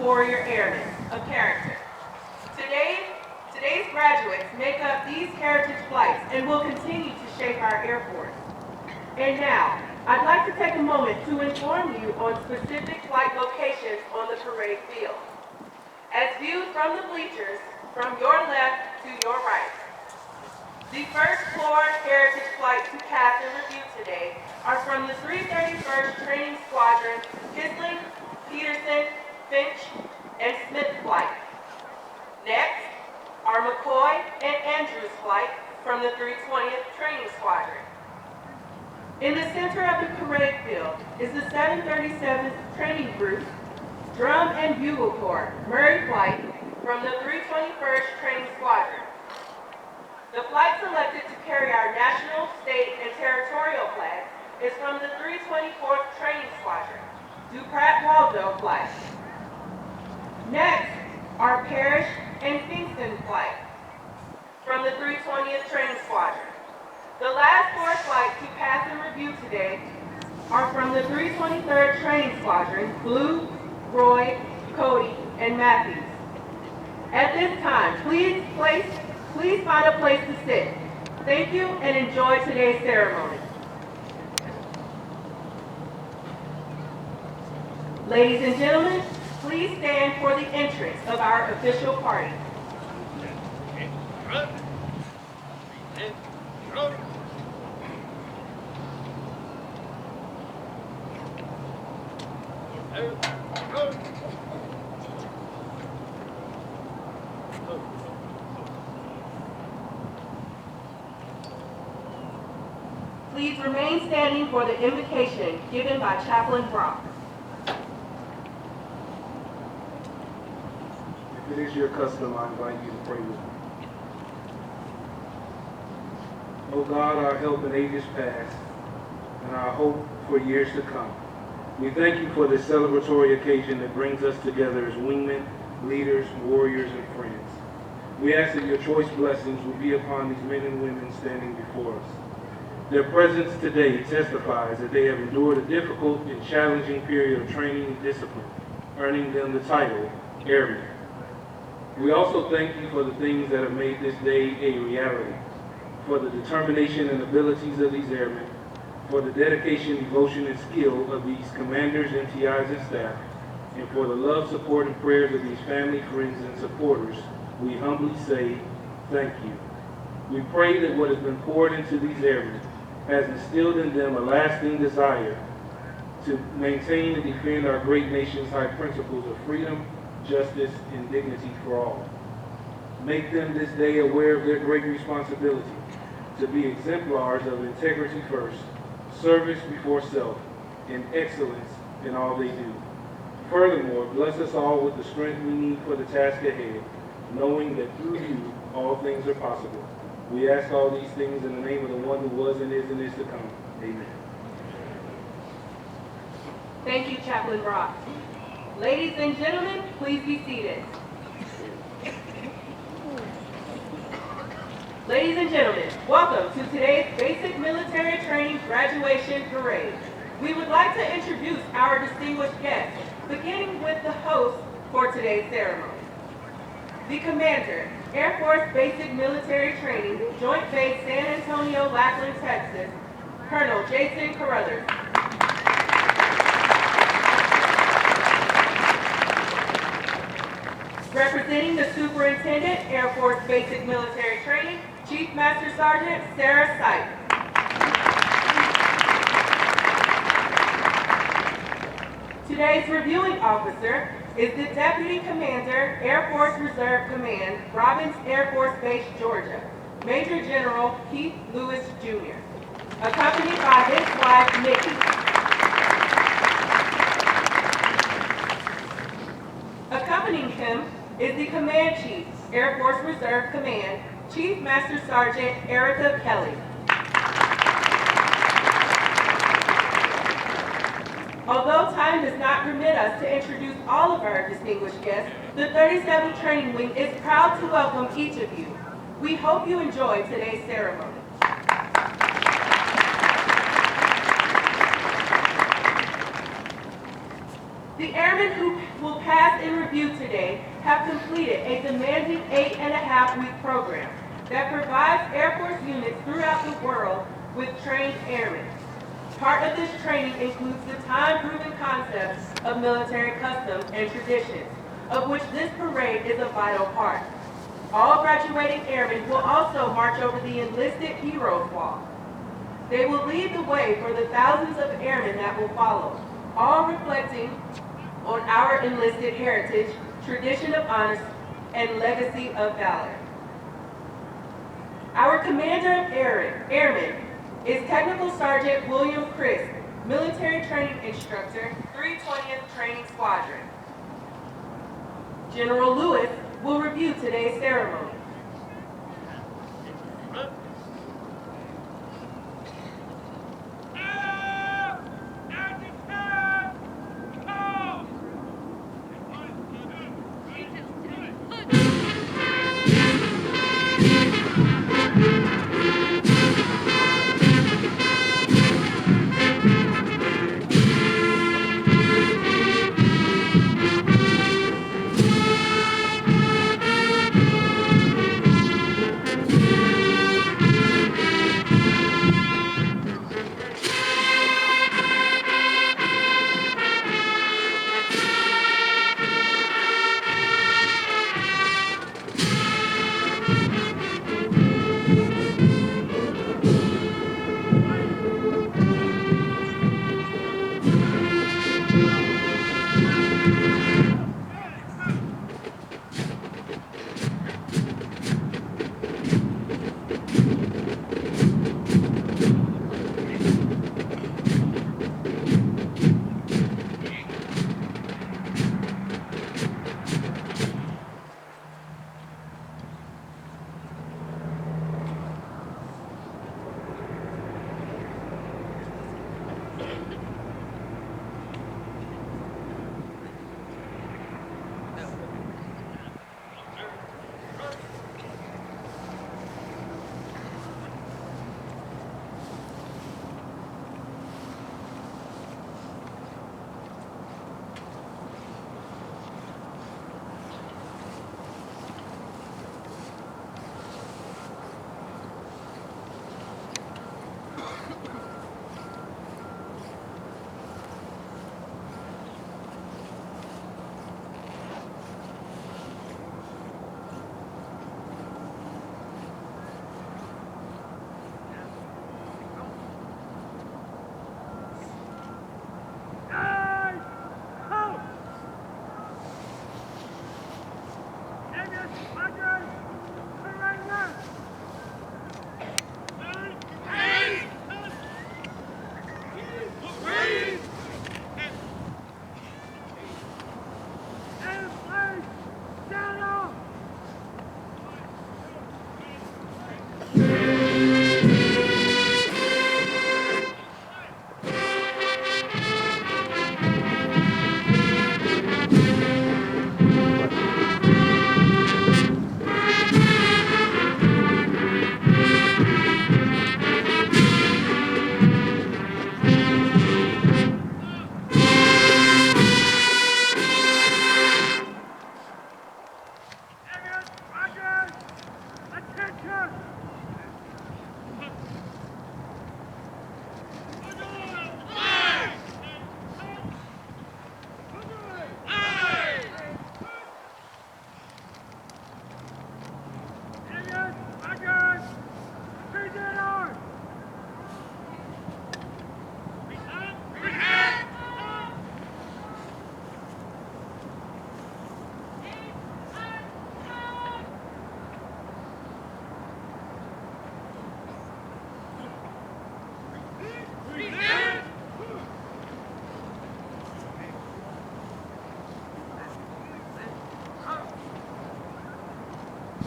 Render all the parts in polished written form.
warrior airmen of character. Today's graduates make up these heritage flights and will continue to shape our Air Force. And now, I'd like to take a moment to inform you on specific flight locations on the parade field. As viewed from the bleachers, from your left to your right. The first floor heritage flights to pass and review today are from the 331st Training Squadron, Kisling, Peterson, Finch, and Smith flight. Next are McCoy and Andrews flight from the 320th Training Squadron. In the center of the parade field is the 737th Training Group, Drum and Bugle Corps, Murray flight from the 321st Training Squadron. The flight selected to carry our national, state, and territorial flag is from the 324th Training Squadron, Duprat-Waldo flight. Next are Parrish and Kingston flight from the 320th Training Squadron. The last four flights to pass and review today are from the 323rd Training Squadron, Blue, Roy, Cody, and Matthews. At this time, please find a place to sit. Thank you and enjoy today's ceremony. Ladies and gentlemen, please stand for the entrance of our official party. Please remain standing for the invocation given by Chaplain Brock. If it is your custom, I invite you to pray with me. O God, our help in ages past, and our hope for years to come, we thank you for this celebratory occasion that brings us together as wingmen, leaders, warriors, and friends. We ask that your choice blessings will be upon these men and women standing before us. Their presence today testifies that they have endured a difficult and challenging period of training and discipline, earning them the title Airman. We also thank you for the things that have made this day a reality, for the determination and abilities of these airmen, for the dedication, devotion, and skill of these commanders, MTIs, and staff, and for the love, support, and prayers of these family, friends, and supporters, we humbly say thank you. We pray that what has been poured into these airmen has instilled in them a lasting desire to maintain and defend our great nation's high principles of freedom, justice, and dignity for all. Make them this day aware of their great responsibility to be exemplars of integrity first, service before self, and excellence in all they do. Furthermore, bless us all with the strength we need for the task ahead, knowing that through you all things are possible. We ask all these things in the name of the one who was and is to come. Amen. Thank you, Chaplain Brock. Ladies and gentlemen, please be seated. Ladies and gentlemen, welcome to today's Basic Military Training Graduation Parade. We would like to introduce our distinguished guests, beginning with the host for today's ceremony. The Commander, Air Force Basic Military Training, Joint Base San Antonio, Lackland, Texas, Colonel Jason Carruthers. Representing the Superintendent, Air Force Basic Military Training, Chief Master Sergeant Sarah Sipe. Today's reviewing officer is the Deputy Commander, Air Force Reserve Command, Robbins Air Force Base, Georgia, Major General Keith Lewis, Jr., accompanied by his wife, Nikki. Accompanying him is the Command Chief, Air Force Reserve Command, Chief Master Sergeant Erica Kelly. Although time does not permit us to introduce all of our distinguished guests, the 37th Training Wing is proud to welcome each of you. We hope you enjoy today's ceremony. The airmen who will pass in review today have completed a demanding 8.5-week program that provides Air Force units throughout the world with trained airmen. Part of this training includes the time-proven concepts of military customs and traditions, of which this parade is a vital part. All graduating airmen will also march over the enlisted Heroes Wall. They will lead the way for the thousands of airmen that will follow, all reflecting on our enlisted heritage, tradition of honor, and legacy of valor. Our commander of airmen is Technical Sergeant William Crisp, military training instructor, 320th Training Squadron. General Lewis will review today's ceremony.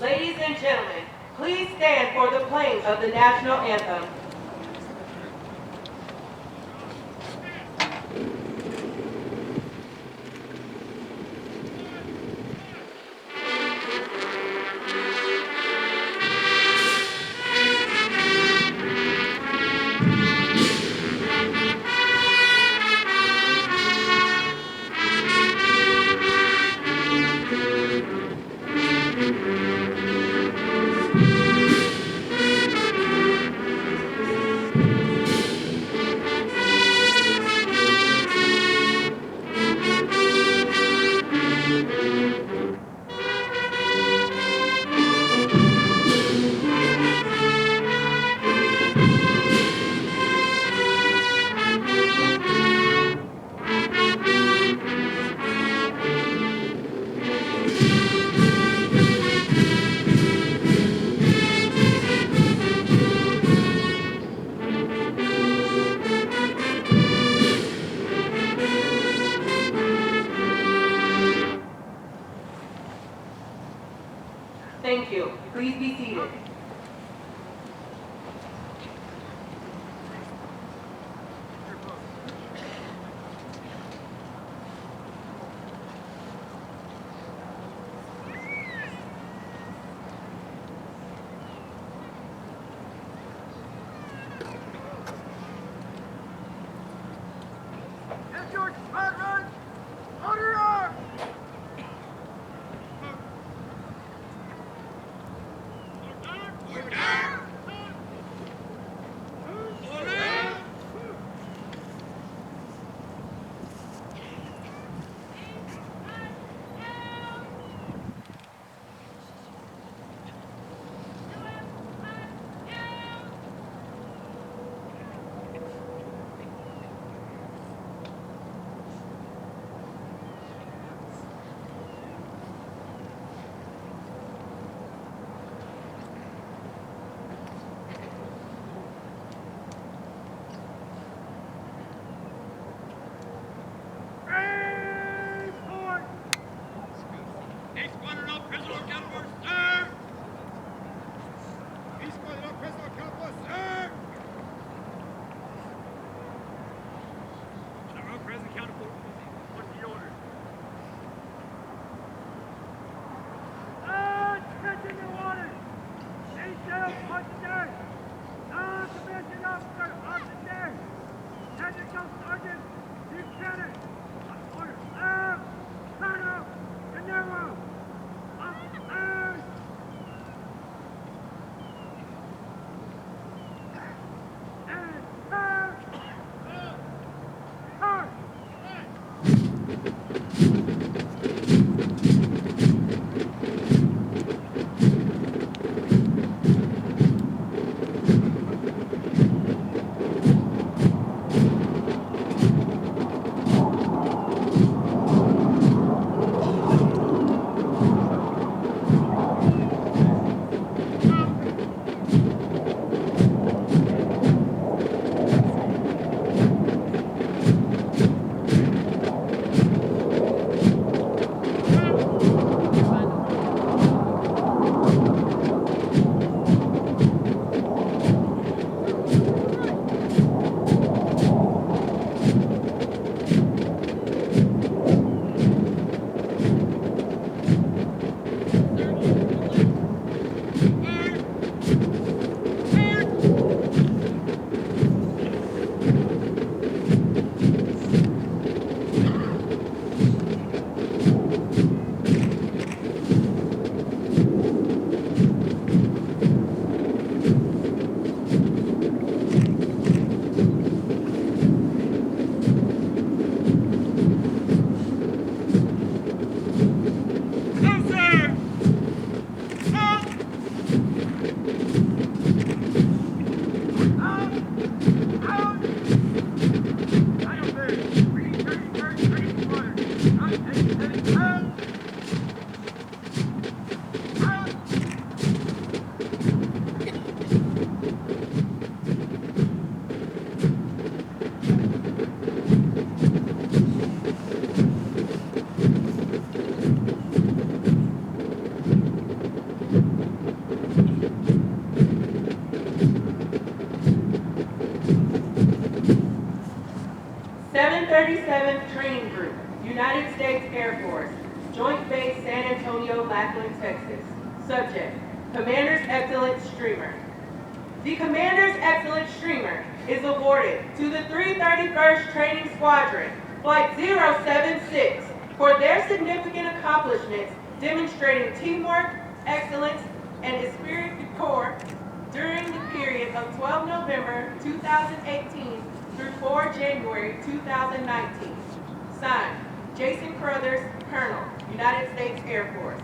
Ladies and gentlemen, please stand for the playing of the national anthem. you. Please be seated. Training Group, United States Air Force, Joint Base San Antonio-Lackland, Texas. Subject, Commander's Excellence Streamer. The Commander's Excellence Streamer is awarded to the 331st Training Squadron, Flight 076, for their significant accomplishments demonstrating teamwork, excellence, and esprit de corps during the period of 12 November 2018 through 4 January 2019. Signed, Jason Crothers, Colonel, United States Air Force.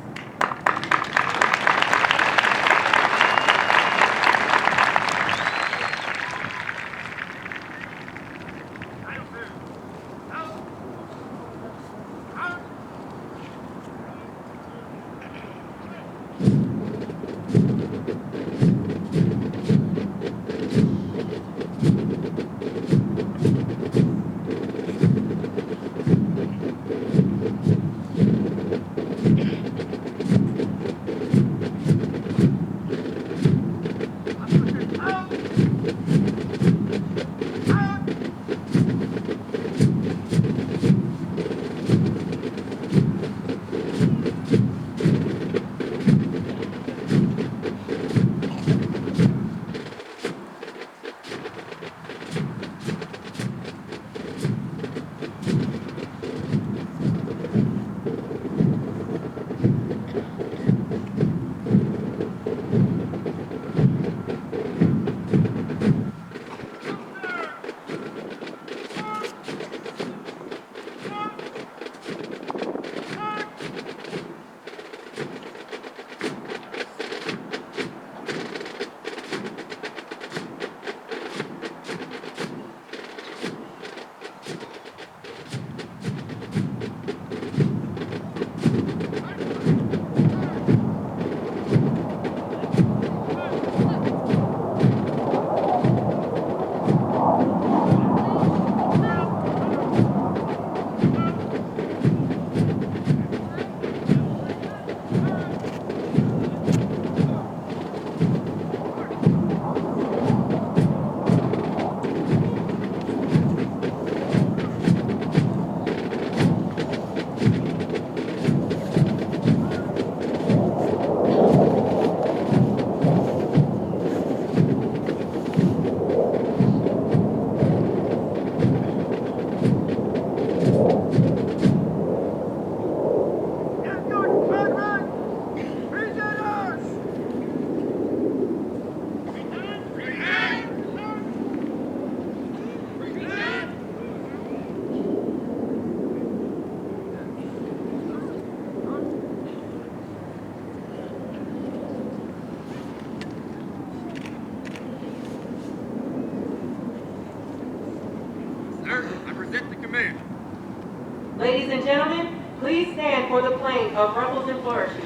please stand for the playing of Ruffles and Flourishes.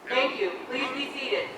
Thank you. Please be seated.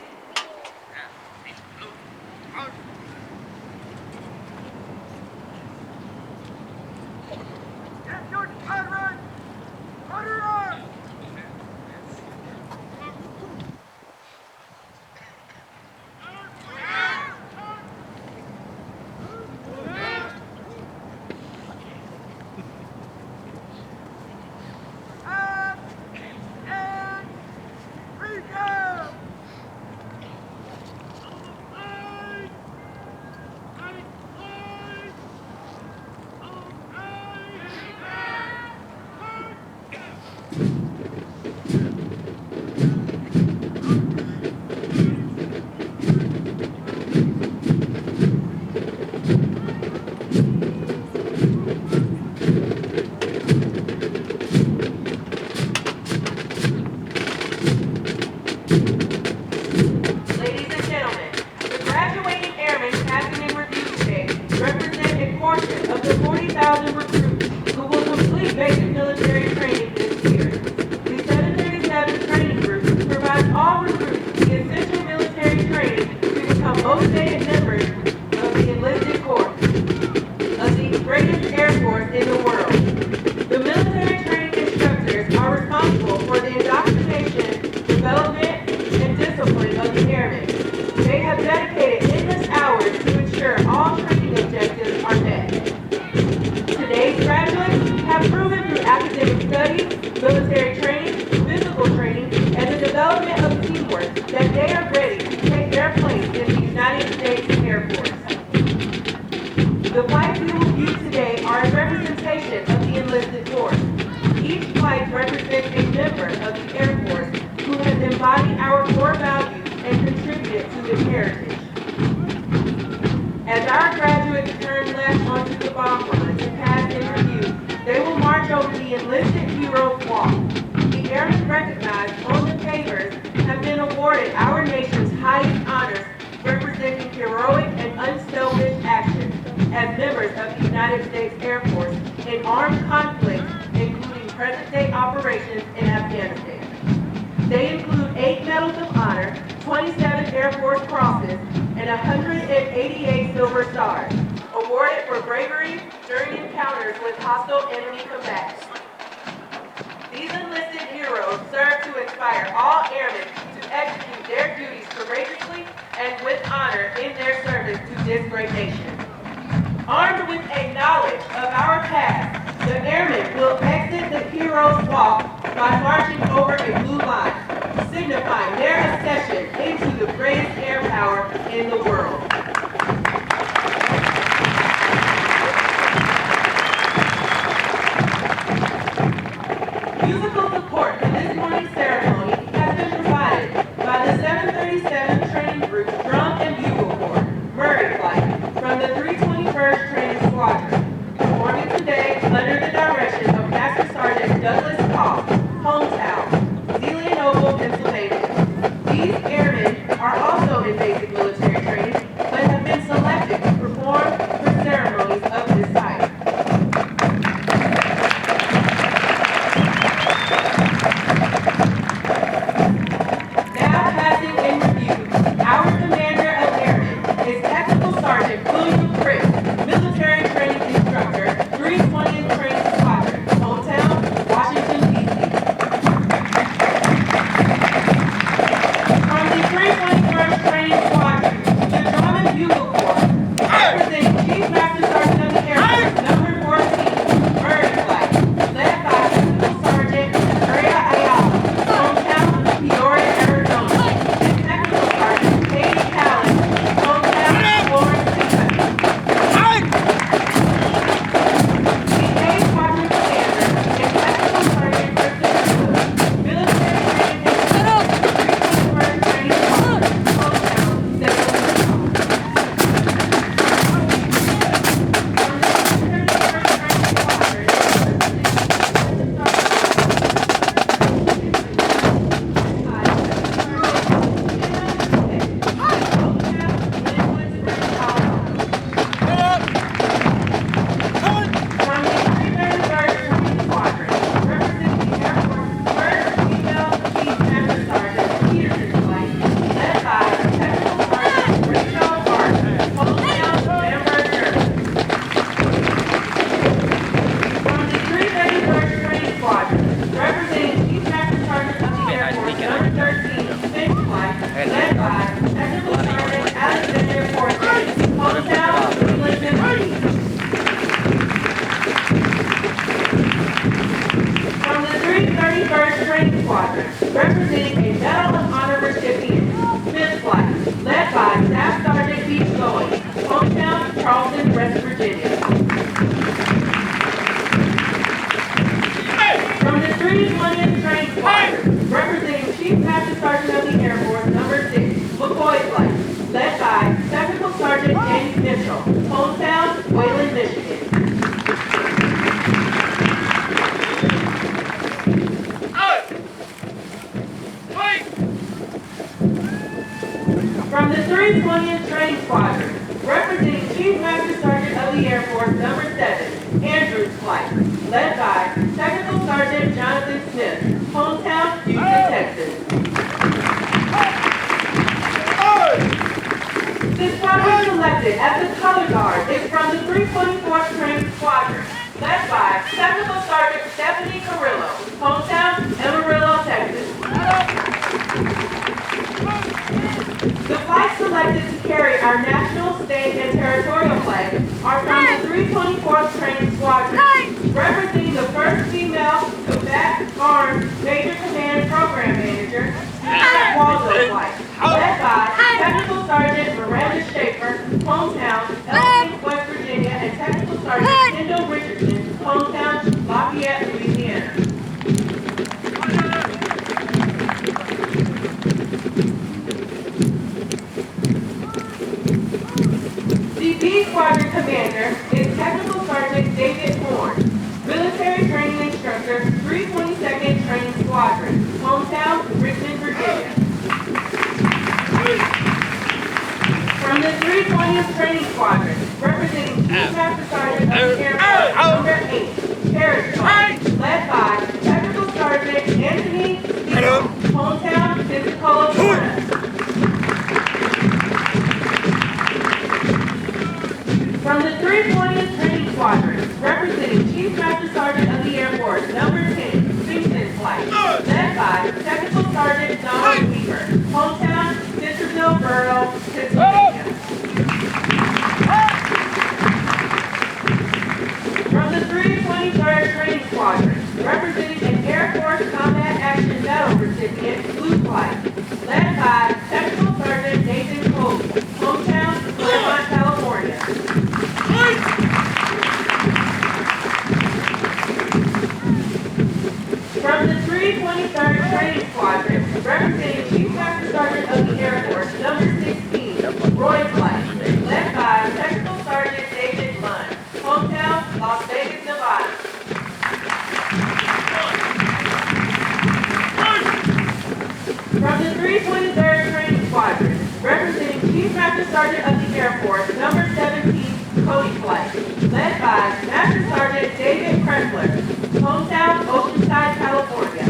Ladies and gentlemen, the graduating airmen passing in review today represent a portion of the 40,000 recruits who will complete basic military training this year. The 737 Training Group provides all recruits the essential military training to become motivated members of the enlisted corps of the greatest air force in the world. The military training instructors are responsible for the indoctrination, development, and discipline of the airmen. They have dedicated endless hours to ensure all training objectives are met. Today's graduates have proven through academic studies, military training, physical training, and the development of teamwork that they are ready to take their place in the United States Air Force. The flights we will view today are a representation of the enlisted force. Each flight represents a member of the Air Force who has embodied our core values and contributed to its heritage. As our graduates turn left onto the bomb run to pass in review, they will march over the enlisted heroes walk. The airmen recognized on the papers have been awarded our nation's highest honors, representing heroic and unselfish action as members of the United States Air Force in armed conflicts, including present-day operations in Afghanistan. They include 8 Medals of Honor, 27 Air Force Crosses, and 188 Silver Stars, awarded for bravery during encounters with hostile enemy combatants. These enlisted heroes serve to inspire all airmen to execute their duties courageously and with honor in their service to this great nation. Armed with a knowledge of our past, the airmen will exit the hero's walk by marching over a blue line, signifying their accession into the greatest air power in the world. Musical support for this morning's ceremony has been provided by the 737 Training Group's Drum and Bugle Corps, Murray Flight, from the 321st Training Squadron, performing today under the direction of Master Sergeant Douglas Cobb, hometown, Zealand Oval, Pennsylvania. These airmen are also in basic military training, but have been selected to perform the ceremonies of this site. Chief Master Sergeant of the Air Force, number 7, Andrews Flight, led by Technical Sergeant Jonathan Smith, hometown, Houston, Texas. This squadron selected as the color guard is from the 324th Training Squadron, led by Technical Sergeant Stephanie Carrillo, hometown, Amarillo, Texas. The flights selected to carry our national, state, and territorial flag are from the 324th Training Squadron, representing the first female combat arms Major Command Program Manager, Waldo Flight, led by Technical Sergeant Miranda Schaefer, hometown, Elkins, West Virginia, and Technical Sergeant Kendall Richardson, hometown, Lafayette, Louisiana. The B Squadron Commander is Technical Sergeant David Horn, military training instructor, 322nd Training Squadron, hometown, Richmond, Virginia. From the 320th Training Squadron, representing Chief Master Sergeant of the Air Force, number 8, Periscope, led by Technical Sergeant Anthony Steele, hometown, Pensacola, Florida. From the 320th Training Squadron, representing Chief Master Sergeant of the Air Force, number 10, Kingston Flight, led by Technical Sergeant Donald Weaver, hometown, Centerville Borough, Pennsylvania. From the 323rd Training Squadron, representing an Air Force Combat Action Medal recipient, Blue Flight, led by Technical Sergeant Nathan Colby, hometown, Claremont, California. From the 323rd Training Squadron, representing Chief Master Sergeant of the Air Force, number 16, Roy Flight, led by Technical Sergeant David Munn, hometown, Las Vegas, Nevada. From the 323rd Training Squadron, representing Chief Master Sergeant of the Air Force, number 17, Cody Flight, led by Master Sergeant David Kressler, hometown, Oceanside, California.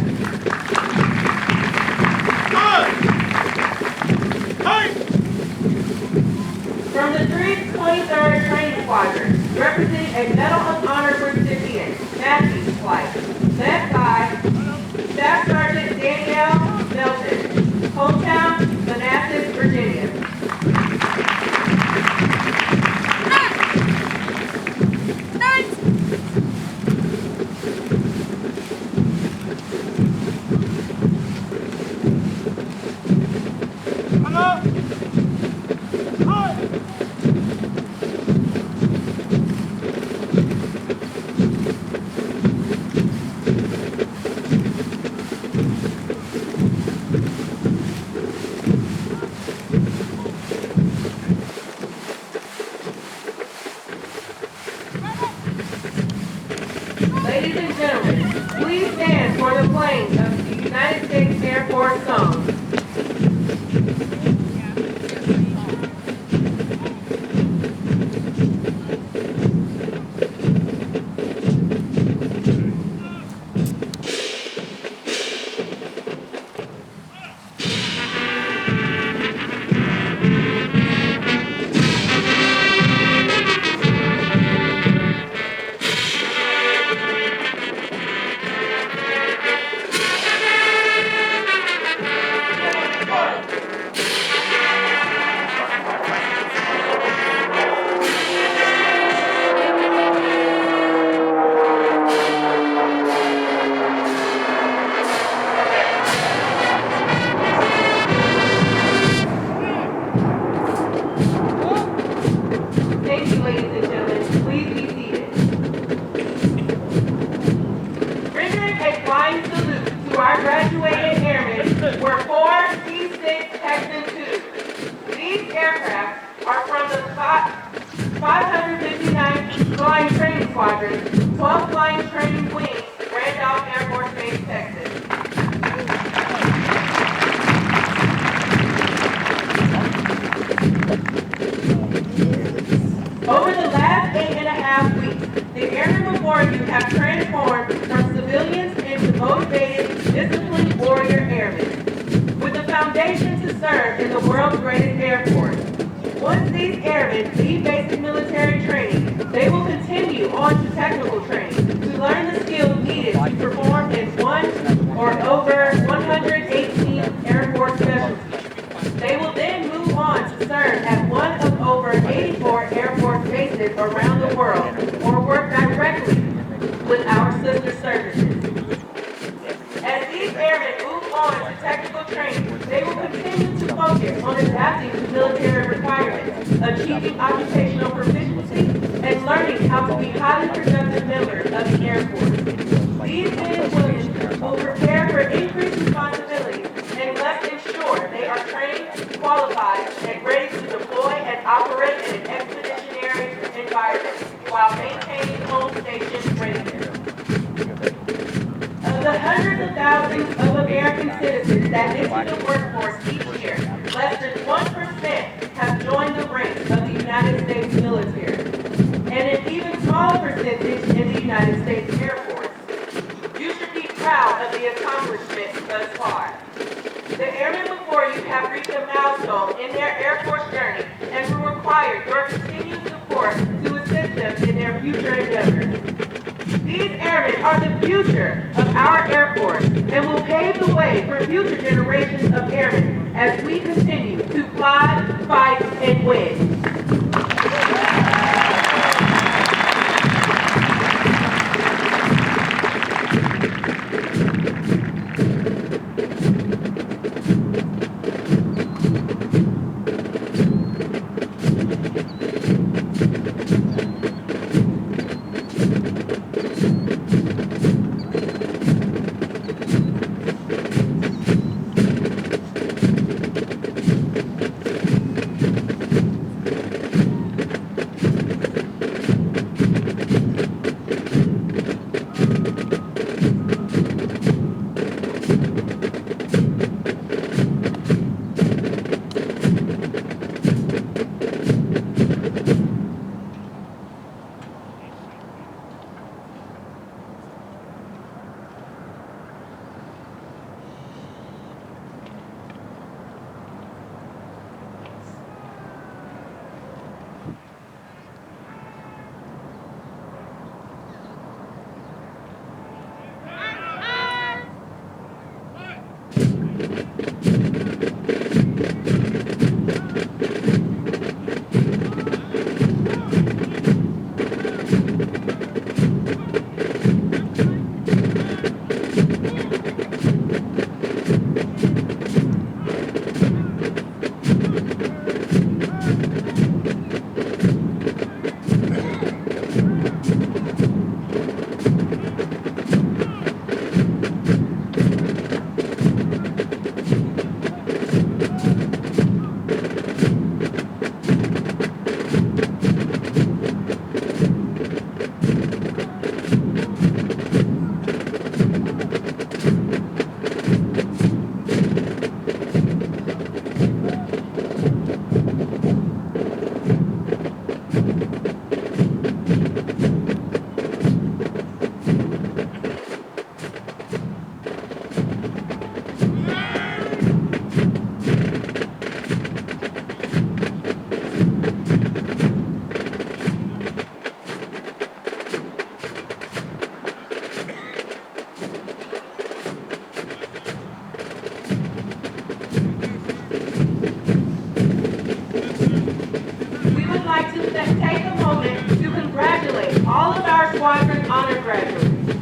From the 323rd Training Squadron, representing a Medal of Honor recipient, Matthews Flight, led by Staff Sergeant Danielle Melton, hometown, Manassas, Virginia. Ladies and gentlemen, please stand for the playing of the United States Air Force song. Thank you, ladies and gentlemen. Please be seated. Rendering a flying salute to our graduated airmen were 4 C-6 Texan IIs. These aircraft are from the 559th Flying Training Squadron, 12th Flying Training Wing, Randolph Air Force Base, Texas. 8.5 weeks, the airmen before you have transformed from civilians into motivated, disciplined warrior airmen, with a foundation to serve in the world's greatest Air Force. Once these airmen leave basic military training, they will continue on to technical training to learn the skills needed to perform in one or over 118 Air Force specialties. They will then move on to serve at one of over 84 Air Force bases around the world or work directly with our sister services. As these airmen move on to technical training, they will continue to focus on adapting to military requirements, achieving occupational proficiency, and learning how to be highly productive members of the Air Force. These men and women will prepare for increased responsibilities and must ensure they are trained, qualified, and ready to deploy and operate in an expeditionary environment while maintaining home station readiness. Of the hundreds of thousands of American citizens that enter the workforce each year, less than 1% have joined the ranks of the United States military, and an even smaller percentage in the United States Air Force. You should be proud of the accomplishments thus far. The airmen before you have reached a milestone in their Air Force journey and will require your continued support to assist them in their future endeavors. These airmen are the future of our Air Force and will pave the way for future generations of airmen as we continue to fly, fight, and win.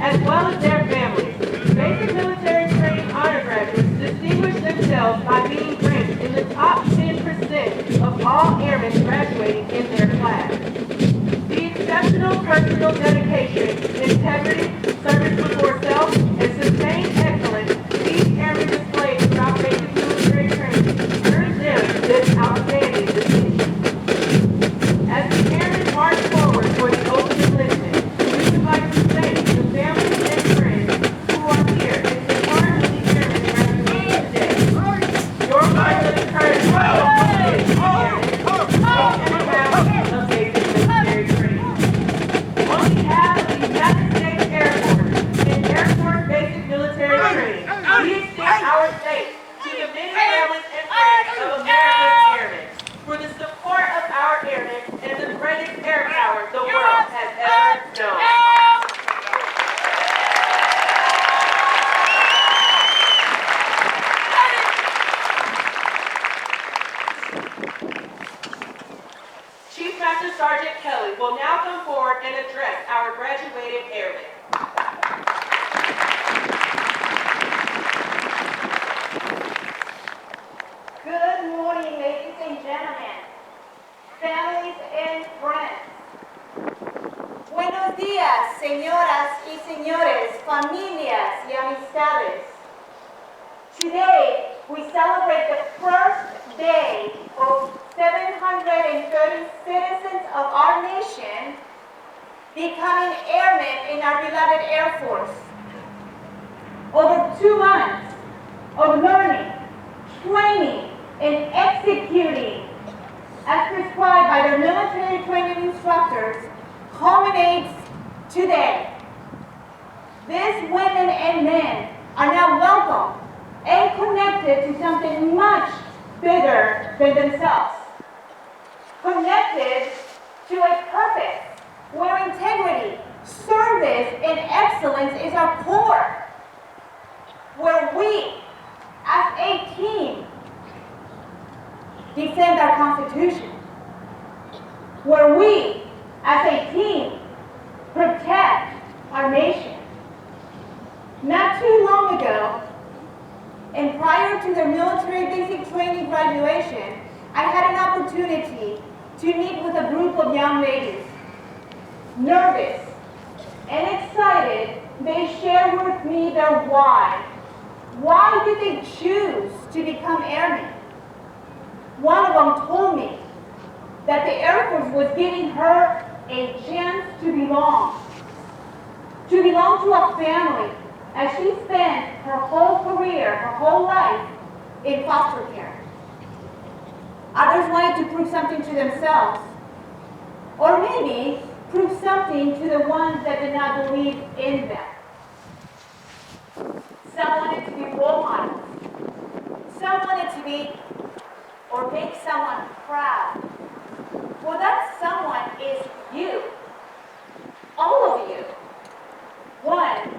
as well as their families. Basic military training honor graduates distinguish themselves by being ranked in the top 10% of all airmen graduating in their class. The exceptional personal dedication, integrity, service before self, and sustained excellence these airmen display throughout basic military training earns them this outstanding distinction. As the airmen march forward for the open enlistment, we would like to thank the families and friends who are here and the part of the airmen graduating today. Your words of encouragement will motivate the airmen to take and have of basic military training. Chief Master Sergeant Kelly will now come forward and address our graduated airmen. Good morning, ladies and gentlemen, families and friends. Buenos días, señoras y señores, familias y amistades. Today, we celebrate the first day of 730 citizens of our nation becoming airmen in our beloved Air Force. Over 2 months of learning, training, and executing as prescribed by their military training instructors culminates today. These women and men are now welcome and connected to something much bigger than themselves. Connected to a purpose where integrity, service, and excellence is our core. Where we, as a team, defend our Constitution. Where we, as a team, protect our nation. Not too long ago, and prior to their military basic training graduation, I had an opportunity to meet with a group of young ladies. Nervous and excited, they shared with me their why. Why did they choose to become airmen? One of them told me that the Air Force was giving her a chance to belong to a family, as she spent her whole career, her whole life in foster care. Others wanted to prove something to themselves, or maybe prove something to the ones that did not believe in them. Some wanted to be role models. Some wanted to be or make someone proud. Well, that someone is you. All of you. One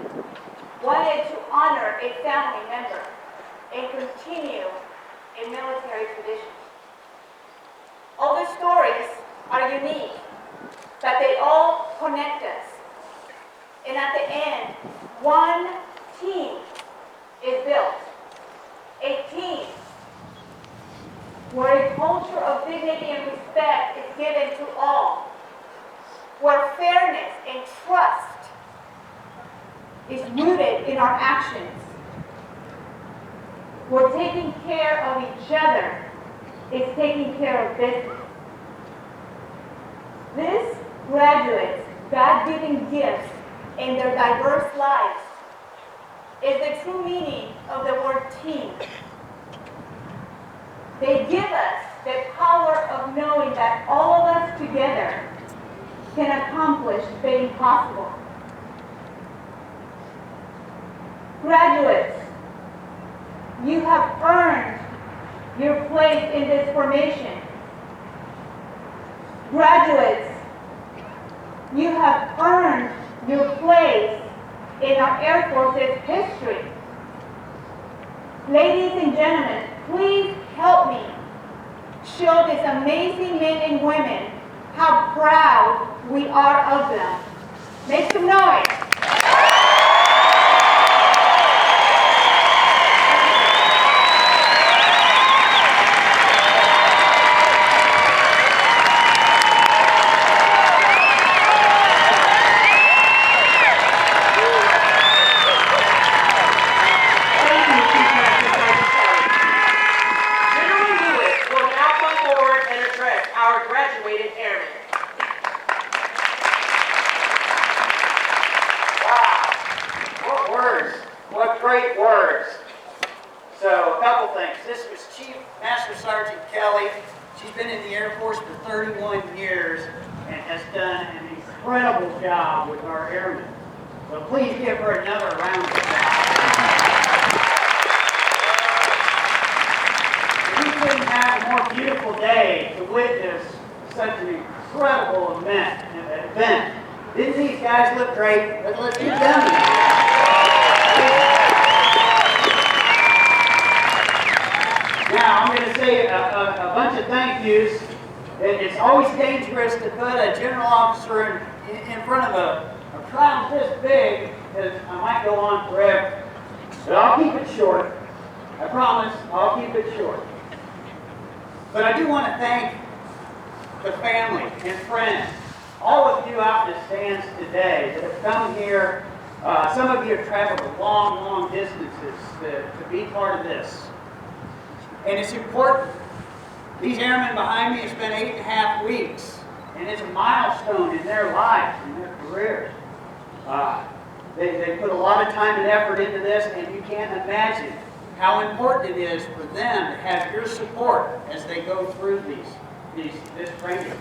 wanted to honor a family member and continue a military tradition. All the stories are unique, but they all connect us. And at the end, one team is built. A team where a culture of dignity and respect is given to all, where fairness and trust is rooted in our actions, where taking care of each other is taking care of business. This graduates' God-given gifts in their diverse lives is the true meaning of the word team. They give us the power of knowing that all of us together can accomplish the impossible. Graduates, you have earned your place in this formation. Graduates, you have earned your place in our Air Force's history. Ladies and gentlemen, please help me show these amazing men and women how proud we are of them. Make some noise. Great words. So a couple things. This was Chief Master Sergeant Kelly. She's been in the Air Force for 31 years and has done an incredible job with our airmen. So please give her another round of applause. We couldn't have a more beautiful day to witness such an incredible event. Didn't these guys look great? But let's get done. Now, I'm going to say a bunch of thank yous It's always dangerous to put a general officer in front of a crowd this big, because I might go on forever. But I'll keep it short. I promise, I'll keep it short. But I do want to thank the family and friends, all of you out in the stands today that have come here. Some of you have traveled long, long distances to be part of this. And it's important. These airmen behind me have spent 8.5 weeks, and it's a milestone in their lives, in their careers. They put a lot of time and effort into this, and you can't imagine how important it is for them to have your support as they go through this training.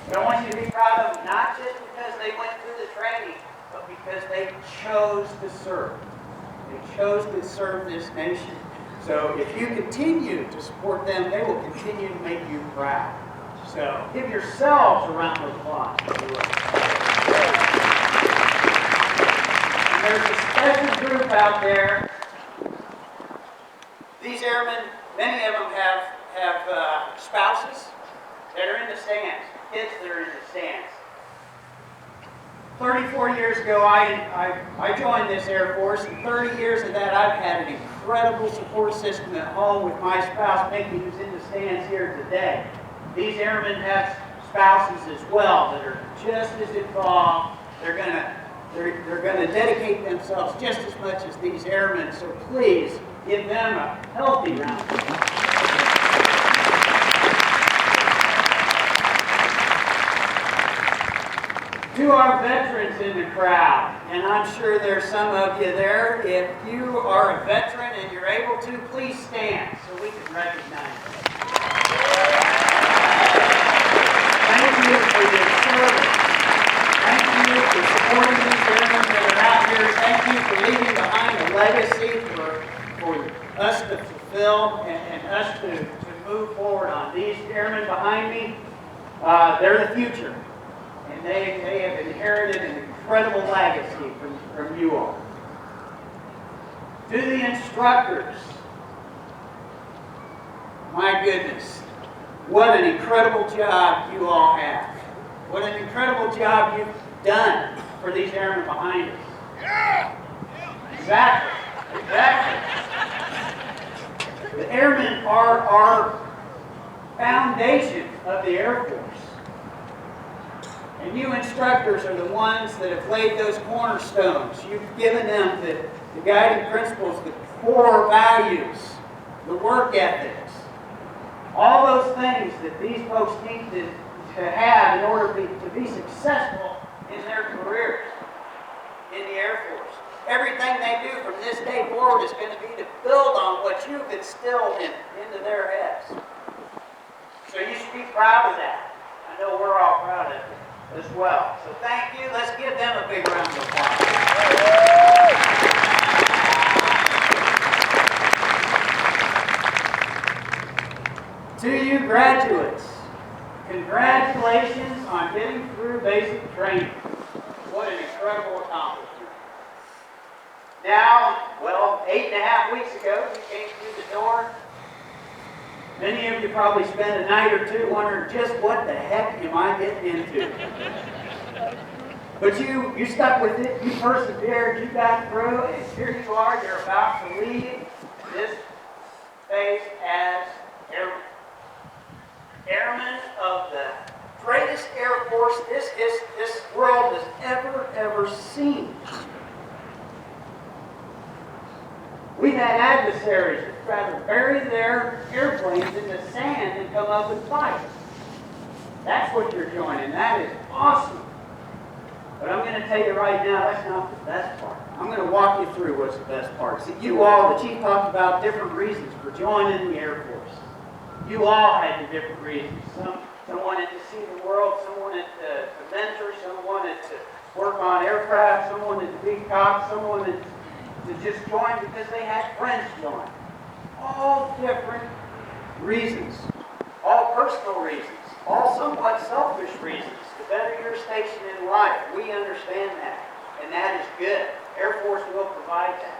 But I want you to be proud of them, not just because they went through the training, but because they chose to serve. They chose to serve this nation. So if you continue to support them, they will continue to make you proud. So give yourselves a round of applause. And there's a special group out there. These airmen, many of them have spouses that are in the stands, kids that are in the stands. 34 years ago, I joined this Air Force, and 30 years of that, I've had an incredible support system at home with my spouse, Mickey, who's in the stands here today. These airmen have spouses as well that are just as involved. They're gonna dedicate themselves just as much as these airmen, so please give them a healthy round of applause. To our veterans in the crowd, and I'm sure there's some of you there, if you are a veteran and you're able to, please stand so we can recognize you. Thank you for your service. Thank you for supporting these airmen that are out here. Thank you for leaving behind a legacy for us to fulfill and us to move forward on. These airmen behind me, they're the future. And they have inherited an incredible legacy from you all. To the instructors, my goodness, what an incredible job you all have. What an incredible job you've done for these airmen behind us. Yeah. Exactly. The airmen are our foundation of the Air Force. And you instructors are the ones that have laid those cornerstones. You've given them the guiding principles, the core values, the work ethics. All those things that these folks need to have in order to be successful in their careers in the Air Force. Everything they do from this day forward is going to be to build on what you've instilled into their heads. So you should be proud of that. I know we're all proud of it as well. So thank you. Let's give them a big round of applause. To you graduates, congratulations on getting through basic training. What an incredible accomplishment. Now, well, 8.5 weeks ago, you came through the door. Many of you probably spent a night or two wondering just what the heck am I getting into. But you stuck with it, you persevered, you got through, and here you are, you're about to leave this space as airmen. Airmen of the greatest Air Force this world has ever seen. We've had adversaries that try to bury their airplanes in the sand and come up and fight. That's what you're joining. That is awesome. But I'm going to tell you right now, that's not the best part. I'm going to walk you through what's the best part. See, you all, the chief talked about different reasons for joining the Air Force. You all had the different reasons. Some wanted to see the world, some wanted to mentor, some wanted to work on aircraft, some wanted to be cops, some wanted to just join because they had friends join. All different reasons, all personal reasons, all somewhat selfish reasons to better your station in life. We understand that, and that is good. Air Force will provide that.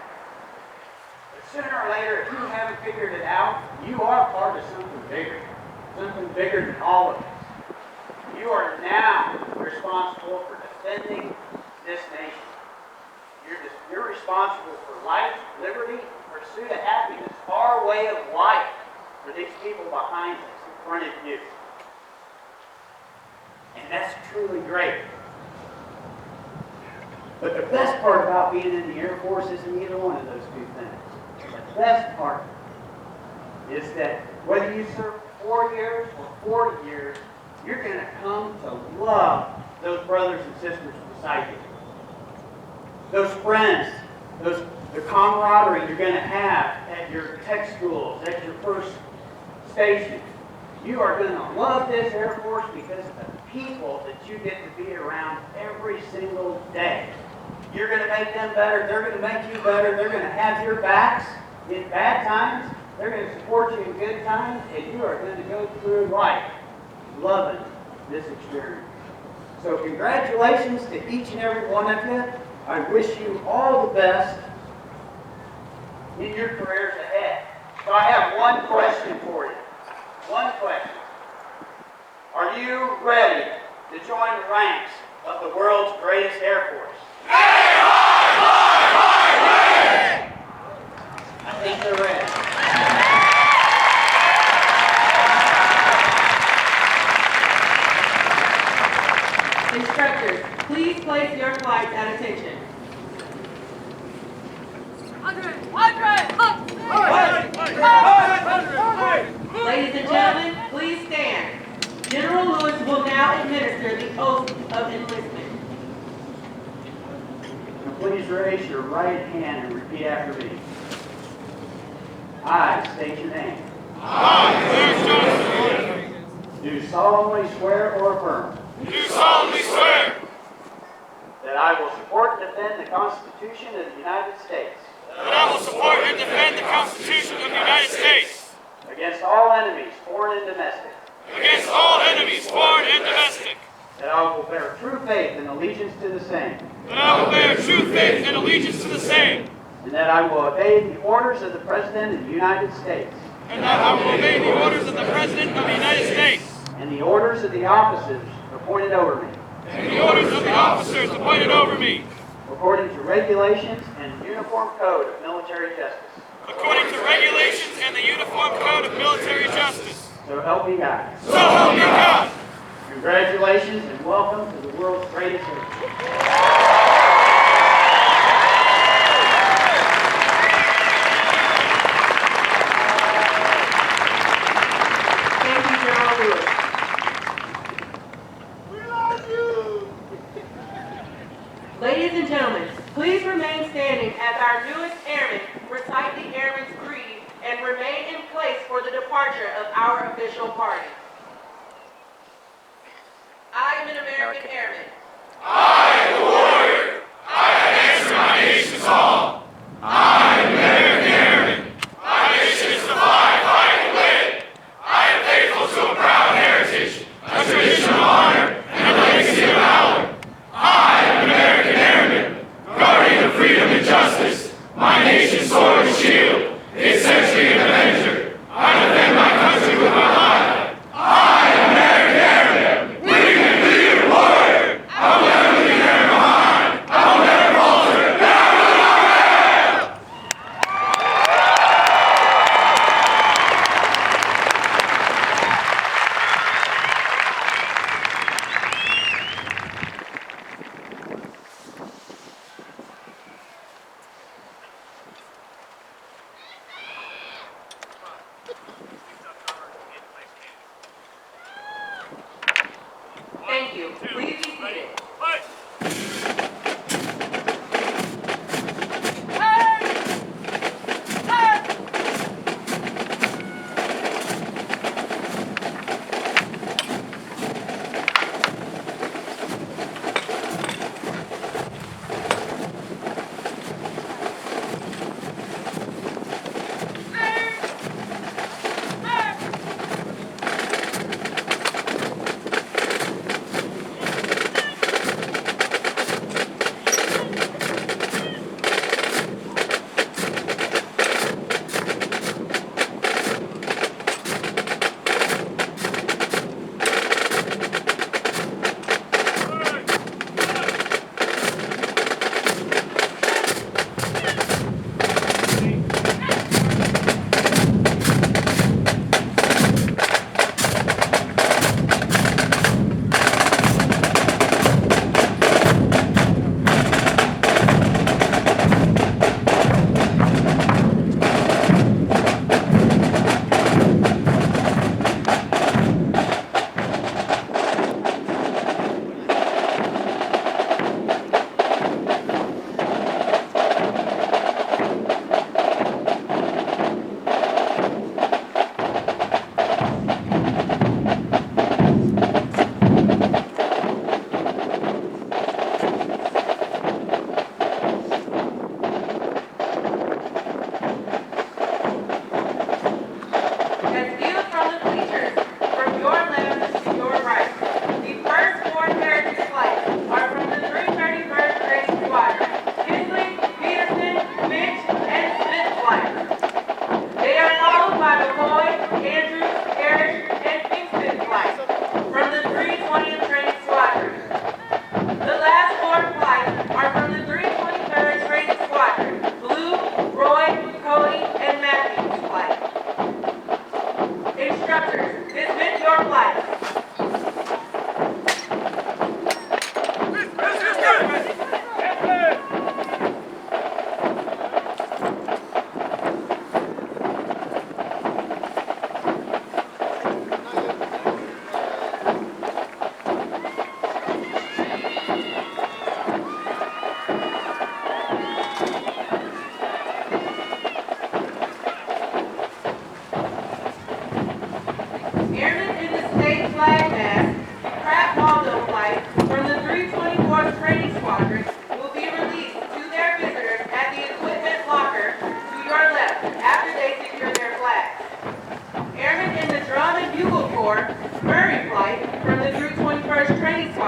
But sooner or later, if you haven't figured it out, you are part of something bigger than all of us. responsible for defending this nation. You're responsible for life, liberty, pursuit of happiness, our way of life for these people behind us, in front of you. And that's truly great. But the best part about being in the Air Force isn't either one of those two things. The best part is that whether you serve 4 years or 40 years, you're going to come to love those brothers and sisters beside you. Those friends, the camaraderie you're going to have at your tech schools, at your first station. You are going to love this Air Force because of the people that you get to be around every single day. You're going to make them better. They're going to make you better. They're going to have your backs in bad times. They're going to support you in good times. And you are going to go through life loving this experience. So congratulations to each and every one of you. I wish you all the best in your careers ahead. So I have one question for you. One question. Are you ready to join the ranks of the world's greatest Air Force? I think they're ready. Instructors, please place your flights at attention. Ladies and gentlemen, please stand. General Lewis will now administer the oath of enlistment. Now please raise your right hand and repeat after me. I state your name. Do solemnly swear or affirm. Do solemnly swear That I will support and defend the Constitution of the United States. that I will support and defend the Constitution of the United States Against all enemies, foreign and domestic. against all enemies, foreign and domestic. That I will bear true faith and allegiance to the same. That I will bear true faith and allegiance to the same. And that I will obey the orders of the President of the United States. And that I will obey the orders of the President of the United States. And the orders of the officers appointed over me. And the orders of the officers appointed over me. According to regulations and the Uniform Code of Military Justice. According to regulations and the Uniform Code of Military Justice. So help me God. So help me God. Congratulations and welcome to the world's greatest Air Force. Thank you, General Lewis. Ladies and gentlemen, please remain standing as our newest airmen recite the Airman's Creed and remain in place for the departure of our official party. I am an American airman. I am a warrior. I have answered my nation's call. I am an American airman. My mission is to fly, fight, and win. I am faithful to a proud heritage, a tradition of honor, and a legacy of valor. I am an American airman, guardian of freedom and justice. My nation's sword and shield, its century and avenger. I defend my country with my life. I am an American airman, winning and leading warrior. I will never leave there behind. I will never falter. And I will not fail. Thank you. Please be seated.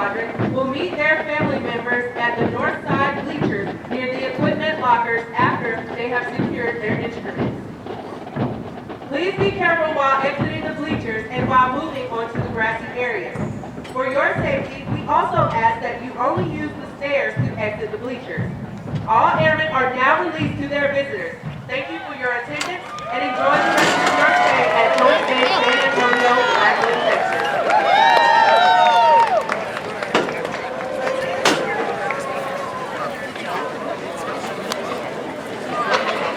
Squadron will meet their family members at the north side bleachers near the equipment lockers after they have secured their instruments. Please be careful while exiting the bleachers and while moving onto the grassy areas. For your safety, we also ask that you only use the stairs to exit the bleachers. All airmen are now released to their visitors. Thank you for your attendance and enjoy the rest of your stay at Joint Base San Antonio Lackland